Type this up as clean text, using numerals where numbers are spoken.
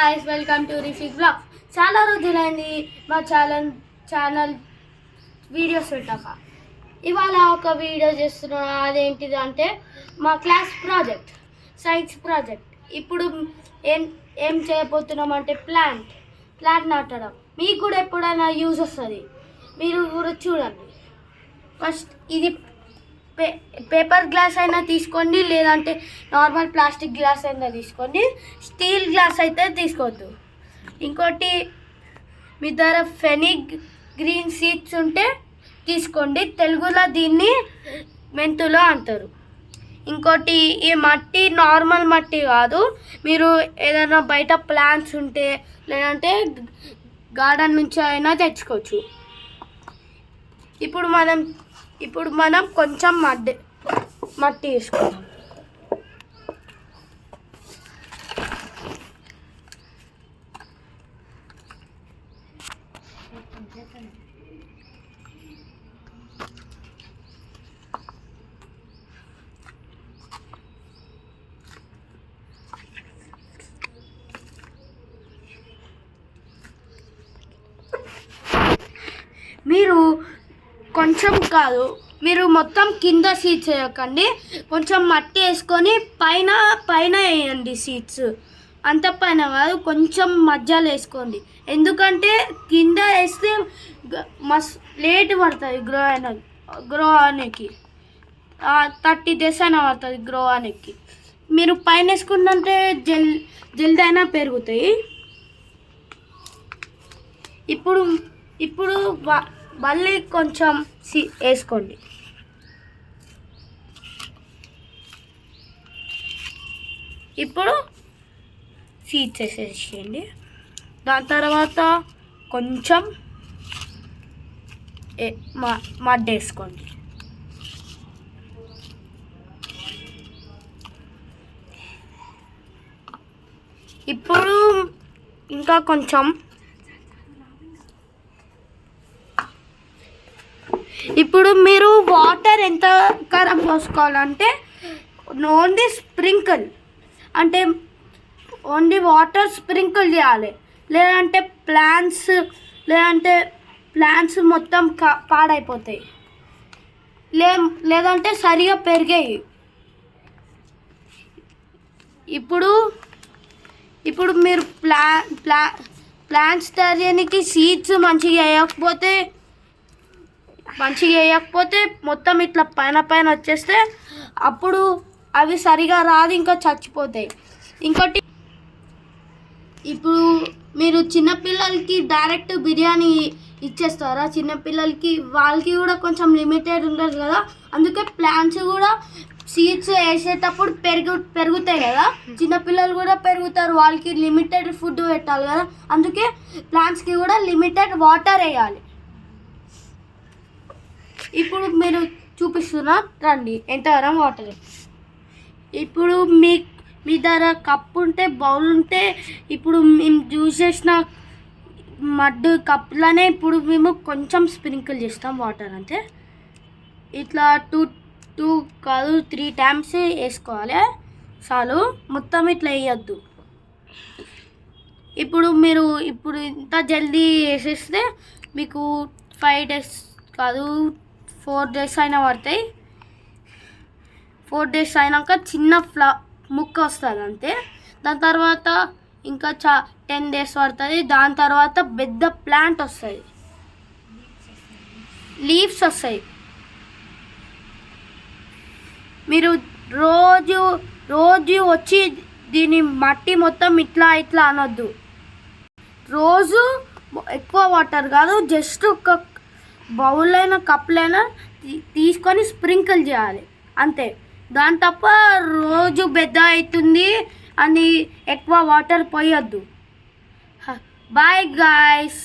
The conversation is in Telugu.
guys, welcome to Rifik Vlog. చాలా రోజులైంది మా ఛానల్ వీడియోస్ పెట్టాక. ఇవాళ ఒక వీడియో చేస్తున్నా. అదేంటిది అంటే మా క్లాస్ ప్రాజెక్ట్, సైన్స్ ప్రాజెక్ట్. ఇప్పుడు ఏం చేయబోతున్నాం అంటే ప్లాంట్ నాటడం. మీకు కూడా ఎప్పుడైనా యూజ్ వస్తుంది, మీరు కూడా చూడండి. ఫస్ట్ ఇది పేపర్ గ్లాస్ అయినా తీసుకోండి, లేదంటే నార్మల్ ప్లాస్టిక్ గ్లాస్ అయినా తీసుకోండి. స్టీల్ గ్లాస్ అయితే తీసుకోవద్దు. ఇంకోటి, మీ దగ్గర ఫెనిక్ గ్రీన్ సీడ్స్ ఉంటే తీసుకోండి. తెలుగులో దీన్ని మెంతులు అంటారు. ఇంకోటి, ఈ మట్టి నార్మల్ మట్టి కాదు. మీరు ఏదైనా బయట ప్లాంట్స్ ఉంటే లేదంటే గార్డెన్ నుంచి అయినా తెచ్చుకోవచ్చు. ఇప్పుడు మనం కొంచెం మట్టి వేసుకుందాం. మీరు కొంచెం కాదు, మీరు మొత్తం కింద సీడ్స్ వేయకండి. కొంచెం మట్టి వేసుకొని పైన వేయండి సీడ్స్. అంత పైన కాదు, కొంచెం మధ్యలో వేసుకోండి. ఎందుకంటే కింద వేస్తే లేట్ పడుతుంది గ్రో అనేకి. 30 days అయినా పడుతుంది గ్రో అనేకి. మీరు పైన వేసుకుంటే జల్దీ అయినా పెరుగుతాయి. ఇప్పుడు మళ్ళీ కొంచెం వేసుకోండి. ఇప్పుడు సీడ్స్ వేసేసేయండి. దాని తర్వాత కొంచెం మడ్ వేసుకోండి. ఇప్పుడు ఇంకా కొంచెం, ఇప్పుడు మీరు వాటర్ ఎంత కారం పోసుకోవాలంటే ఓన్లీ స్ప్రింకిల్, అంటే ఓన్లీ వాటర్ స్ప్రింకిల్ చేయాలి. లేదంటే ప్లాంట్స్ మొత్తం పాడైపోతాయి, లేదంటే సరిగా పెరిగాయి. ఇప్పుడు మీరు ప్లాంట్స్ తయారీకి సీడ్స్ మంచిగా వేయకపోతే మొత్తం ఇట్లా పైన వచ్చేస్తే అప్పుడు అవి సరిగా రాదు, ఇంకా చచ్చిపోతాయి. ఇంకోటి, ఇప్పుడు మీరు చిన్నపిల్లలకి డైరెక్ట్ బిర్యానీ ఇచ్చేస్తారా? చిన్నపిల్లలకి వాళ్ళకి కూడా కొంచెం లిమిటెడ్ ఉంటుంది కదా. అందుకే ప్లాంట్స్ కూడా సీడ్స్ వేసేటప్పుడు పెరుగుతాయి కదా. చిన్నపిల్లలు కూడా పెరుగుతారు, వాళ్ళకి లిమిటెడ్ ఫుడ్ పెట్టాలి కదా. అందుకే ప్లాంట్స్కి కూడా లిమిటెడ్ వాటర్ వేయాలి. ఇప్పుడు మీరు చూపిస్తున్నా రండి ఎంతవరం వాటర్. ఇప్పుడు మీ దగ్గర కప్పు ఉంటే, బౌల్ ఉంటే, ఇప్పుడు మేము యూజ్ చేసిన మడ్ కప్లోనే ఇప్పుడు మేము కొంచెం స్ప్రింకిల్ చేస్తాం వాటర్. అంతే, ఇట్లా 2 కాదు 3 times వేసుకోవాలి చాలు. మొత్తం ఇట్లా వేయద్దు. ఇప్పుడు ఇంత జల్దీ వేసేస్తే మీకు 5 days కాదు 4 days అయినా పడతాయి. 4 days అయినాక చిన్న ముక్క వస్తుంది అంతే. దాని తర్వాత ఇంకా 10 days పడుతుంది. దాని తర్వాత పెద్ద ప్లాంట్ వస్తుంది, లీవ్స్ వస్తాయి. మీరు రోజు వచ్చి దీని మట్టి మొత్తం ఇట్లా అనొద్దు. రోజు ఎక్కువ వాటర్ కాదు, జస్ట్ ఒక బౌల్ అయినా కప్పులైనా తీసుకొని స్ప్రింకిల్ చేయాలి అంతే. దాని తప్ప రోజు పెద్ద అవుతుంది అని ఎక్కువ వాటర్ పోయొద్దు. Bye guys.